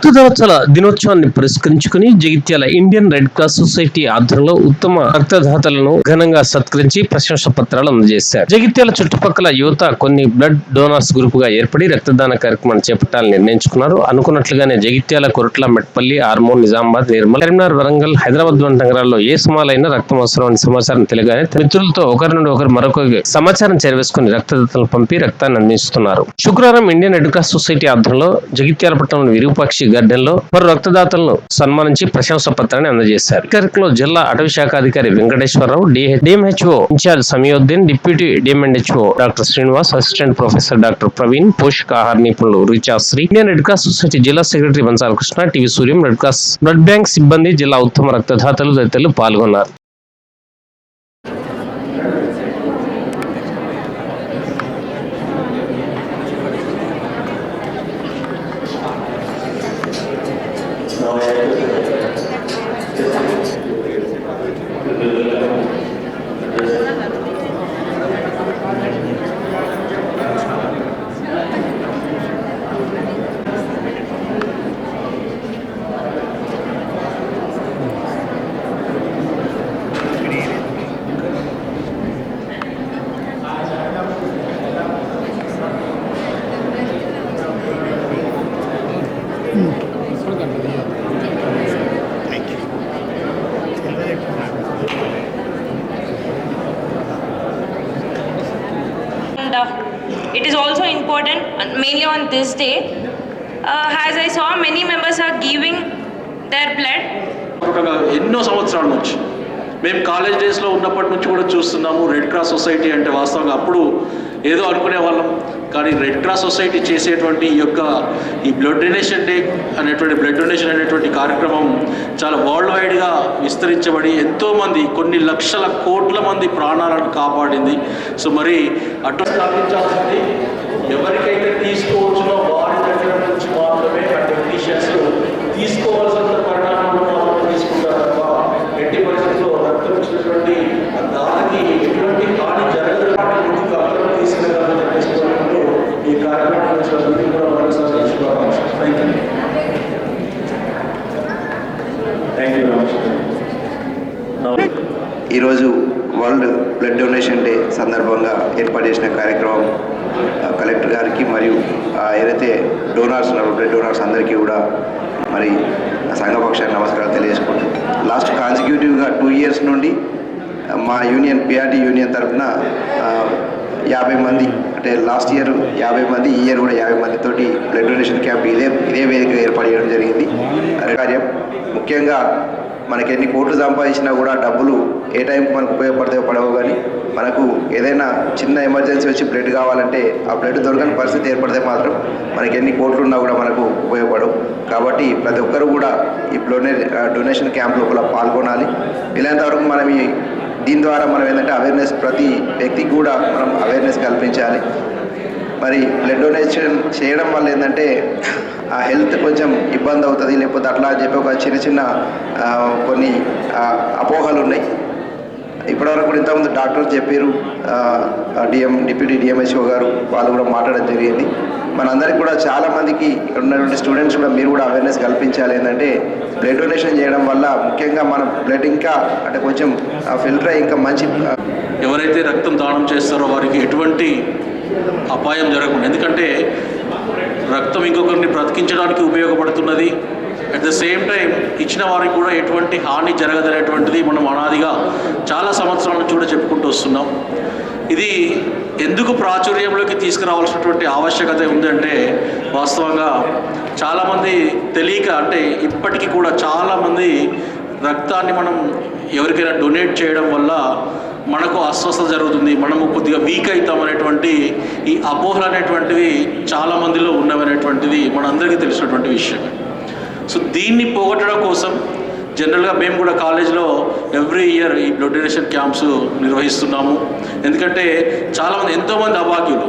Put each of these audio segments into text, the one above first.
రక్తదాతల దినోత్సవాన్ని పురస్కరించుకుని Jagtial Indian Red Cross society ఆధ్వర్యంలో ఉత్తమ రక్తదాతలను ఘనంగా సత్కరించి ప్రశంసా పత్రాలు అందజేశారు. జగిత్యాల చుట్టుపక్కల యువత కొన్ని బ్లడ్ డోనర్స్ గ్రూప్ గా ఏర్పడి రక్తదాన కార్యక్రమాన్ని చేపట్టాలని నిర్ణయించుకున్నారు. అనుకున్నట్లుగానే జగిత్యాల, కొరట్ల, మెట్పల్లి, ఆర్మూర్, నిజామాబాద్, నిర్మల్, కరీంనగర్, వరంగల్, హైదరాబాద్ వంటి నగరాల్లో ఏ సుమాలైన రక్తం అవసరమని సమాచారం తెలియగానే మిత్రులతో ఒకరి నుండి ఒకరు మరొక సమాచారం చేరవేసుకుని రక్తదాతలను పంపి రక్తాన్ని అందిస్తున్నారు. శుక్రవారం ఇండియన్ రెడ్ క్రాస్ సొసైటీ ఆధ్వర్యంలో జగిత్యాల పట్టణంలోని విరూపాక్షి గార్డెన్ లో పలు రక్తదాతలను సన్మానించి ప్రశంసా పత్రాన్ని అందజేశారు. ఈ కార్యక్రమంలో జిల్లా అటవీ శాఖ అధికారి Venkateswararao, DMHO incharge Samiuddin, deputy DMHO doctor Srinivas, assistant professor doctor Praveen, పోషకాహార నిపుణులు Richashri, Indian Red Cross Society జిల్లా secretary Banchala Krishna, TV Suryam, Red Cross blood bank సిబ్బంది, జిల్లా ఉత్తమ రక్తదాతలు తదితరులు పాల్గొన్నారు. It is also important, mainly on this day, as I saw many members are giving their blood. ఎన్నో సంవత్సరాల నుంచి మేము కాలేజ్ డేస్లో ఉన్నప్పటి నుంచి కూడా చూస్తున్నాము. రెడ్ క్రాస్ సొసైటీ అంటే వాస్తవంగా అప్పుడు ఏదో అనుకునే వాళ్ళం, కానీ రెడ్ క్రాస్ సొసైటీ చేసేటువంటి ఈ బ్లడ్ డొనేషన్ డే అనేటువంటి బ్లడ్ డొనేషన్ అనేటువంటి కార్యక్రమం చాలా వరల్డ్ వైడ్గా విస్తరించబడి ఎంతోమంది, కొన్ని లక్షల కోట్ల మంది ప్రాణాలను కాపాడింది. సో మరి అటు స్థాపించాల్సింది ఎవరికైతే తీసుకోవచ్చునో వారి దగ్గర నుంచి మాత్రమే ఆ టెక్నీషియన్స్ తీసుకోవాల్సిన పరిణామంలో మాత్రం తీసుకుంటారు తప్ప ఎట్టి పరిస్థితుల్లో రక్తం ఇచ్చినటువంటి దానికి ఎటువంటి హాని జరగదు. ముందుకు అందరం తీసుకెళ్ళాలని చెప్పేసుకున్నప్పుడు ఈ కార్యక్రమం కూడా మరోసారి ఈరోజు వరల్డ్ బ్లడ్ డొనేషన్ డే సందర్భంగా ఏర్పాటు చేసిన కార్యక్రమం కలెక్టర్ గారికి మరియు ఏదైతే డోనార్స్ ఉన్నారో బ్లడ్ డోనార్స్ అందరికీ కూడా మరి సంఘపక్షానికి నమస్కారాలు తెలియజేసుకుంటాం. లాస్ట్ కాన్సిక్యూటివ్గా 2 years నుండి మా యూనియన్ పిఆర్టీ యూనియన్ తరఫున 50 మంది, అంటే లాస్ట్ ఇయర్ 50 మంది, ఈ ఇయర్ కూడా 50 మందితోటి బ్లడ్ డొనేషన్ క్యాంప్ ఇదే వేదిక ఏర్పాటు చేయడం జరిగింది. కార్యం ముఖ్యంగా మనకి ఎన్ని కోట్లు సంపాదించినా కూడా డబ్బులు ఏ టైంకి మనకు ఉపయోగపడతాయో పడవు, కానీ మనకు ఏదైనా చిన్న ఎమర్జెన్సీ వచ్చి బ్లడ్ కావాలంటే ఆ బ్లడ్ దొరకని పరిస్థితి ఏర్పడితే మాత్రం మనకి ఎన్ని కోట్లు ఉన్నా కూడా మనకు ఉపయోగపడవు. కాబట్టి ప్రతి ఒక్కరు కూడా ఈ డొనేషన్ క్యాంప్ లోపల పాల్గొనాలి. వీలైనంత వరకు మనం దీని ద్వారా మనం ఏంటంటే అవేర్నెస్, ప్రతి వ్యక్తికి కూడా మనం అవేర్నెస్ కల్పించాలి. మరి బ్లడ్ డొనేషన్ చేయడం వల్ల ఏంటంటే ఆ హెల్త్ కొంచెం ఇబ్బంది అవుతుంది, లేకపోతే అట్లా అని చెప్పి ఒక చిన్న కొన్ని అపోహలు ఉన్నాయి. ఇప్పటివరకు కూడా ఇంతకుముందు డాక్టర్స్ చెప్పారు, డిప్యూటీ డిఎంహెచ్ఓ గారు వాళ్ళు కూడా మాట్లాడడం జరిగింది. మనందరికీ కూడా చాలామందికి ఇక్కడ ఉన్నటువంటి స్టూడెంట్స్ కూడా మీరు కూడా అవేర్నెస్ కల్పించాలి. ఏంటంటే బ్లడ్ డొనేషన్ చేయడం వల్ల ముఖ్యంగా మన బ్లడ్ ఇంకా అంటే కొంచెం ఫిల్టర్ అయ్యి ఇంకా మంచి, ఎవరైతే రక్తం దానం చేస్తారో వారికి ఎటువంటి అపాయం జరగకుండా, ఎందుకంటే రక్తం ఇంకొకరిని బ్రతికించడానికి ఉపయోగపడుతున్నది. అట్ ద సేమ్ టైం ఇచ్చిన వారికి కూడా ఎటువంటి హాని జరగదనేటువంటిది మనం అనాదిగా చాలా సంవత్సరాల నుంచి కూడా చెప్పుకుంటూ వస్తున్నాం. ఇది ఎందుకు ప్రాచుర్యంలోకి తీసుకురావాల్సినటువంటి ఆవశ్యకత ఉందంటే వాస్తవంగా చాలామంది తెలియక, అంటే ఇప్పటికీ కూడా చాలామంది రక్తాన్ని మనం ఎవరికైనా డొనేట్ చేయడం వల్ల మనకు అస్వస్థత జరుగుతుంది, మనము కొద్దిగా వీక్ అవుతాం అనేటువంటి ఈ అపోహలు అనేటువంటివి చాలామందిలో ఉన్నవనేటువంటిది మనందరికీ తెలిసినటువంటి విషయం. సో దీన్ని పోగొట్టడం కోసం జనరల్గా మేము కూడా కాలేజ్లో ఎవ్రీ ఇయర్ ఈ బ్లడ్ డొనేషన్ క్యాంప్స్ నిర్వహిస్తున్నాము. ఎందుకంటే చాలామంది, ఎంతోమంది అభాగ్యులు,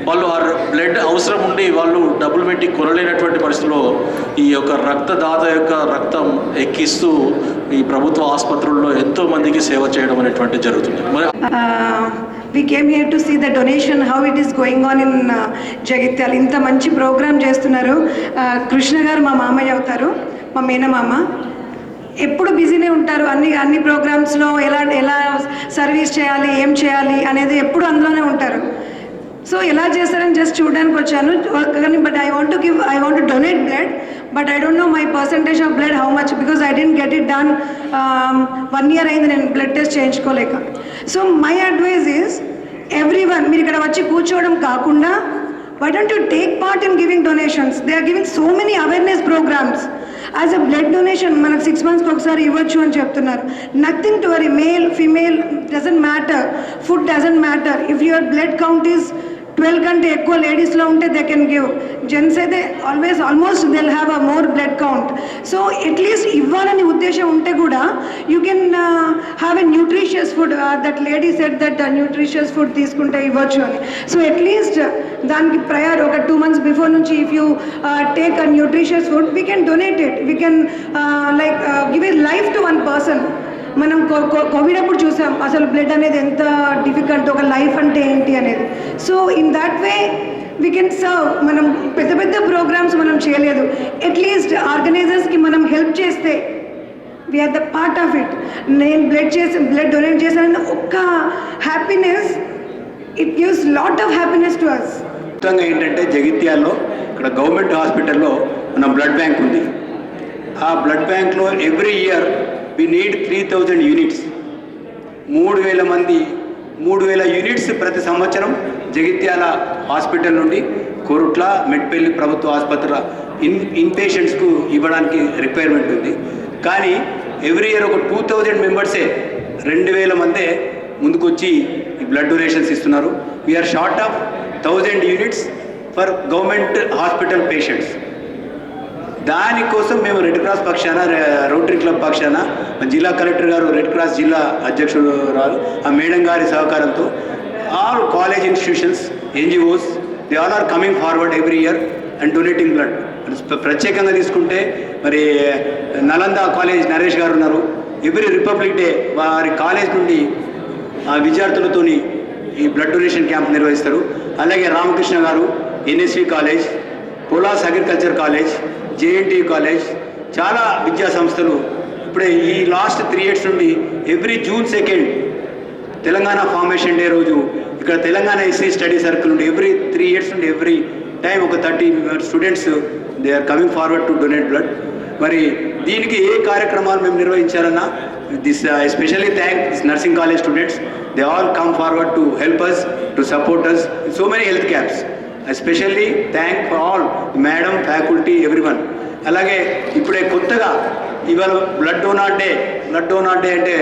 వాళ్ళు ఆ బ్లడ్ అవసరం ఉండి వాళ్ళు డబ్బులు పెట్టి కొనలేనటువంటి పరిస్థితుల్లో ఈ యొక్క రక్తదాత యొక్క రక్తం ఎక్కిస్తూ ఈ ప్రభుత్వ ఆసుపత్రుల్లో ఎంతో మందికి సేవ చేయడం అనేటువంటి జరుగుతుంది. we came here to see the donation, how it is going on in Jagityal. ఇంత మంచి ప్రోగ్రామ్ చేస్తున్నారు. కృష్ణ గారు మా మామయ్య అవుతారు, మా మేనమామ. ఎప్పుడు బిజీనే ఉంటారు, అన్ని ప్రోగ్రామ్స్లో ఎలా సర్వీస్ చేయాలి, ఏం చేయాలి అనేది ఎప్పుడు అందులోనే ఉంటారు. సో ఎలా చేస్తారని జస్ట్ చూడడానికి వచ్చాను. కానీ but I want to donate blood, but I don't know my percentage of blood how much, because I didn't get it done. 1 year అయింది నేను బ్లడ్ టెస్ట్ చేయించుకోలేక. So my advice is everyone, మీరు ఇక్కడ వచ్చి కూర్చోవడం కాకుండా why don't you take part in giving donations? They are giving so many awareness programs. As a blood donation, మనకు 6 months ఒకసారి ఇవ్వచ్చు అని చెప్తున్నారు. Nothing to worry, male female doesn't matter, food doesn't matter. If your blood count is 12 కంటే ఎక్కువ లేడీస్లో ఉంటే they can give. Gents అయితే almost they have a more blood count. So at least ఇవ్వాలని ఉద్దేశం ఉంటే కూడా you can have a nutritious food. That lady set that nutritious food తీసుకుంటే ఇవ్వచ్చు అని. సో అట్లీస్ట్ దానికి ఒక 2 months బిఫోర్ నుంచి if you take a nutritious food, we can donate it. We can give a life to one person. మనం Covid అప్పుడు చూసాం అసలు బ్లడ్ అనేది ఎంత డిఫికల్ట్, ఒక లైఫ్ అంటే ఏంటి అనేది. So in that way we can serve. మనం పెద్ద ప్రోగ్రామ్స్ మనం చేయలేదు, అట్లీస్ట్ ఆర్గనైజర్స్కి మనం హెల్ప్ చేస్తే we are the part of it. నేను బ్లడ్ డొనేట్ చేశానని ఒక్క happiness, it gives lot of happiness to us. మొత్తంగా ఏంటంటే జగిత్యాల్లో ఇక్కడ గవర్నమెంట్ హాస్పిటల్లో మన బ్లడ్ బ్యాంక్ ఉంది. ఆ బ్లడ్ బ్యాంక్లో every year we need 3000 units. 3000 మంది, 3000 యూనిట్స్ ప్రతి సంవత్సరం జగిత్యాల హాస్పిటల్ నుండి కోరుట్ల, మెట్పల్లి ప్రభుత్వ ఆసుపత్రుల ఇన్పేషెంట్స్కు ఇవ్వడానికి రిక్వైర్మెంట్ ఉంది. కానీ ఎవ్రీ ఇయర్ ఒక 2000 మెంబర్సే, 2000 మందే ముందుకొచ్చి ఈ బ్లడ్ డొనేషన్స్ ఇస్తున్నారు. We are short of 1000 units for government hospital patients. దానికోసం మేము రెడ్ క్రాస్ పక్షాన, రోటరీ క్లబ్ పక్షాన, జిల్లా కలెక్టర్ గారు, రెడ్ క్రాస్ జిల్లా అధ్యక్షుడు రారు, ఆ మేడం గారి సహకారంతో all college institutions, NGOs, they all are coming forward every year and donating blood. ప్రత్యేకంగా తీసుకుంటే మరి నలంద కాలేజ్ నరేష్ గారు ఉన్నారు. ఎవ్రీ రిపబ్లిక్ డే వారి కాలేజ్ నుండి విద్యార్థులతోని ఈ బ్లడ్ డొనేషన్ క్యాంప్ నిర్వహిస్తారు. అలాగే రామకృష్ణ గారు, NSV college, Polas agriculture college, JNTU college, చాలా విద్యా సంస్థలు ఇప్పుడే ఈ లాస్ట్ 3 years నుండి every June 2 Telangana formation day రోజు ఇక్కడ తెలంగాణ SC స్టడీ సర్కిల్ నుండి ఎవ్రీ 3 years నుండి ఎవ్రీ టైం ఒక 30 students they are coming forward to donate blood. మరి దీనికి ఏ కార్యక్రమాలు మేము నిర్వహించాలన్నా especially thank this nursing college students, they all come forward to help us, to support us in so many health camps. Especially thank for all madam, faculty, everyone. అలాగే ఇప్పుడే కొత్తగా ఇవాళ బ్లడ్ డోనార్ డే అంటే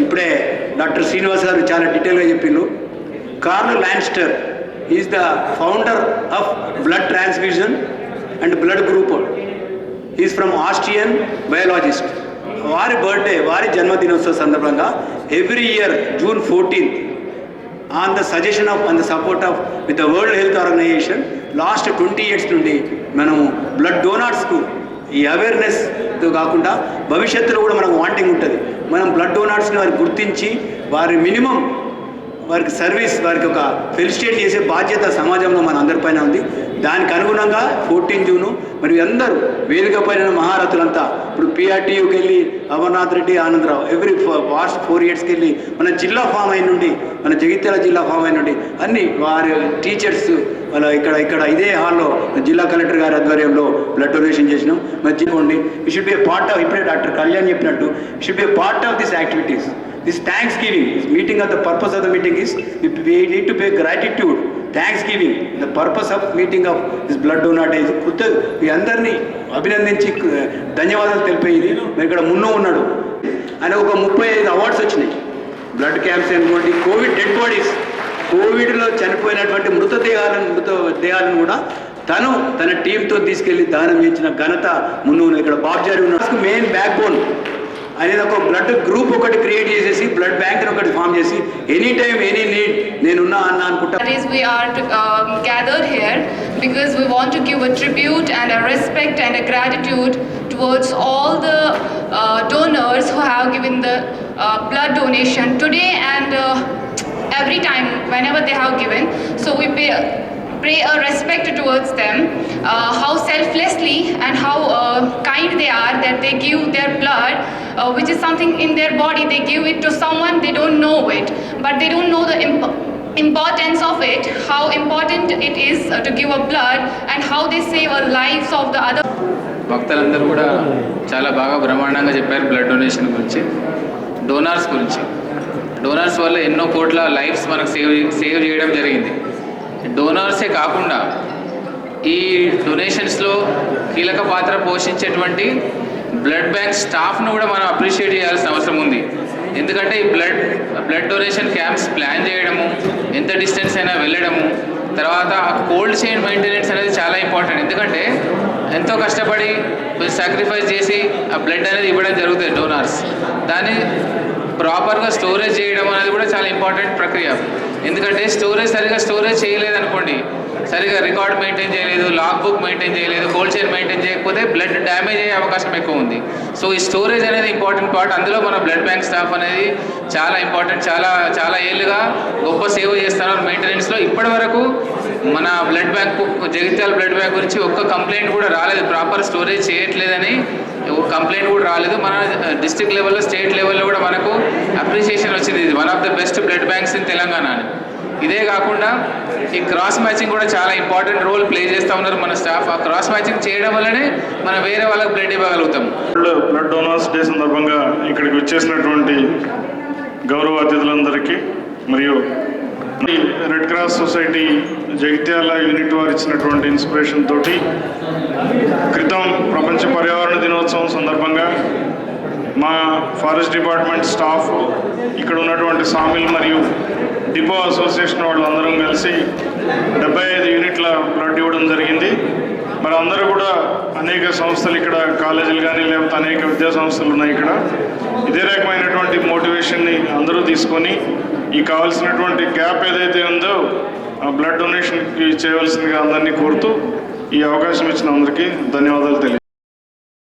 ఇప్పుడే doctor Srinivas గారు చాలా డీటెయిల్గా చెప్పిండ్రు. Karl Landsteiner is the founder of blood transfusion and blood group. Is from Austrian biologist. వారి బర్త్డే, వారి జన్మదినోత్సవ సందర్భంగా every year June 14 on the suggestion of, on the support of with the World Health Organization, last 20 years నుండి మనము blood డోనార్స్కు ఈ అవేర్నెస్తో కాకుండా భవిష్యత్తులో కూడా మనకు వాంటింగ్ ఉంటుంది. మనం బ్లడ్ డోనార్స్ని వారికి గుర్తించి వారి మినిమం వారికి సర్వీస్, వారికి ఒక ఫెలిసిటేట్ చేసే బాధ్యత సమాజంలో మన అందరిపైన ఉంది. దానికి అనుగుణంగా 14 June మరి అందరూ వేదిక పైన మహారథులంతా ఇప్పుడు PRTUకి వెళ్ళి అమర్నాథ్ రెడ్డి, ఆనందరావు ఎవ్రీ 4 yearsకి వెళ్ళి మన జిల్లా ఫామ్ అయిన నుండి, మన జగిత్యాల జిల్లా ఫామ్ అయిన నుండి అన్ని వారి టీచర్స్ వాళ్ళ ఇక్కడ ఇదే హాల్లో జిల్లా కలెక్టర్ గారి ఆధ్వర్యంలో బ్లడ్ డొనేషన్ చేసినాం. మరి జిల్లండి we should be part of, ఇప్పుడే డాక్టర్ కళ్యాణ్ చెప్పినట్టు should be part of this activities. This Thanksgiving, this meeting, of the purpose of the meeting is we need to pay gratitude, Thanksgiving. The purpose of meeting of this blood donor day is మీ అందరినీ అభినందించి ధన్యవాదాలు తెలిపేది. మరి ఇక్కడ మున్నో ఉన్నాడు, ఆయన ఒక 35 awards వచ్చినాయి. Blood camps అనుకోండి, కోవిడ్ డెడ్ బాడీస్, కోవిడ్లో చనిపోయినటువంటి మృతదేహాలను కూడా తన టీంతో తీసుకెళ్లి దానం ఇచ్చిన ఘనత మున్నో. ఇక్కడ బాబ్జారీ ఉన్నాడు, మెయిన్ బ్యాక్ బోన్ అనేది ఒక బ్లడ్ గ్రూప్ ఒకటి క్రియేట్ చేసేసి బ్లడ్ బ్యాంక్ ఒకటి ఫామ్ చేసి ఎనీ టైం ఎనీ నీడ్ నేనున్నా అన్న అనుకుంటా. That is, we are gathered here because we want to give a tribute and a respect and a gratitude towards all the donors who have given the blood donation today. And every time whenever they have given. So we pay a respect towards them, how selflessly and how kind they are, that they give their blood, which is something in their body. They give it to someone, they don't know it, but they don't know the importance of it, how important it is to give a blood, and how they save the lives of the other. భక్తులందరూ కూడా చాలా బాగా బ్రహ్మాండంగా చెప్పారు blood donation గురించి, donors గురించి. Donors వల్ల ఎన్నో కోట్ల లైఫ్స్ మనకు సేవ్ చేయడం జరిగింది. డోనార్సే కాకుండా ఈ డొనేషన్స్లో కీలక పాత్ర పోషించేటువంటి బ్లడ్ బ్యాంక్ స్టాఫ్ను కూడా మనం అప్రిషియేట్ చేయాల్సిన అవసరం ఉంది. ఎందుకంటే ఈ బ్లడ్ డొనేషన్ క్యాంప్స్ ప్లాన్ చేయడము, ఎంత డిస్టెన్స్ అయినా వెళ్ళడము, తర్వాత ఆ కోల్డ్ చైన్ మెయింటెనెన్స్ అనేది చాలా ఇంపార్టెంట్. ఎందుకంటే ఎంతో కష్టపడి సాక్రిఫైస్ చేసి ఆ బ్లడ్ అనేది ఇవ్వడం జరుగుతుంది డోనార్స్. దాన్ని ప్రాపర్గా స్టోరేజ్ చేయడం అనేది కూడా చాలా ఇంపార్టెంట్ ప్రక్రియ. ఎందుకంటే సరిగా స్టోరేజ్ చేయలేదనుకోండి, సరిగా రికార్డ్ మెయింటైన్ చేయలేదు, లాగ్ బుక్ మెయింటైన్ చేయలేదు, కోల్డ్ చైన్ మెయింటైన్ చేయకపోతే బ్లడ్ డ్యామేజ్ అయ్యే అవకాశం ఎక్కువ ఉంది. సో ఈ స్టోరేజ్ అనేది ఇంపార్టెంట్ పార్ట్. అందులో మన బ్లడ్ బ్యాంక్ స్టాఫ్ అనేది చాలా ఇంపార్టెంట్. చాలా ఏళ్ళుగా గొప్ప సేవ చేస్తున్నారు మెయింటెనెన్స్లో. ఇప్పటి వరకు మన blood bank, Jagtial blood bank గురించి ఒక్క కంప్లైంట్ కూడా రాలేదు. ప్రాపర్ స్టోరేజ్ చేయట్లేదని కంప్లైంట్ కూడా రాలేదు. మన డిస్ట్రిక్ట్ లెవెల్లో, స్టేట్ లెవెల్లో కూడా మనకు అప్రిషియేషన్ వచ్చింది. ఇది one of the best blood banks in Telangana అని. ఇదే కాకుండా ఈ క్రాస్ మ్యాచింగ్ కూడా చాలా ఇంపార్టెంట్ రోల్ ప్లే చేస్తూ ఉన్నారు మన స్టాఫ్. ఆ క్రాస్ మ్యాచింగ్ చేయడం వల్లనే మనం వేరే వాళ్ళకి బ్లడ్ ఇవ్వగలుగుతాం. బ్లడ్ డోనర్స్ డే సందర్భంగా ఇక్కడికి వచ్చేసినటువంటి గౌరవ అతిథులందరికీ మరియు red Cross society Jagtial unit వారు ఇచ్చినటువంటి ఇన్స్పిరేషన్ తోటి క్రితం ప్రపంచ పర్యావరణ దినోత్సవం సందర్భంగా మా ఫారెస్ట్ డిపార్ట్మెంట్ స్టాఫ్, ఇక్కడ ఉన్నటువంటి సామిల్ మరియు డిపో అసోసియేషన్ వాళ్ళందరం కలిసి 75 యూనిట్ల బ్లడ్ ఇవ్వడం జరిగింది. మరి అందరూ కూడా అనేక సంస్థలు, ఇక్కడ కాలేజీలు కానీ లేకపోతే అనేక విద్యా సంస్థలు ఉన్నాయి ఇక్కడ. ఇదే రకమైనటువంటి మోటివేషన్ని అందరూ తీసుకొని ఈ కావాల్సినటువంటి గ్యాప్ ఏదైతే ఉందో ఆ బ్లడ్ డొనేషన్కి చేయవలసిందిగా అందరినీ కోరుతూ ఈ అవకాశం ఇచ్చిన అందరికీ ధన్యవాదాలు తెలియజేస్తాను.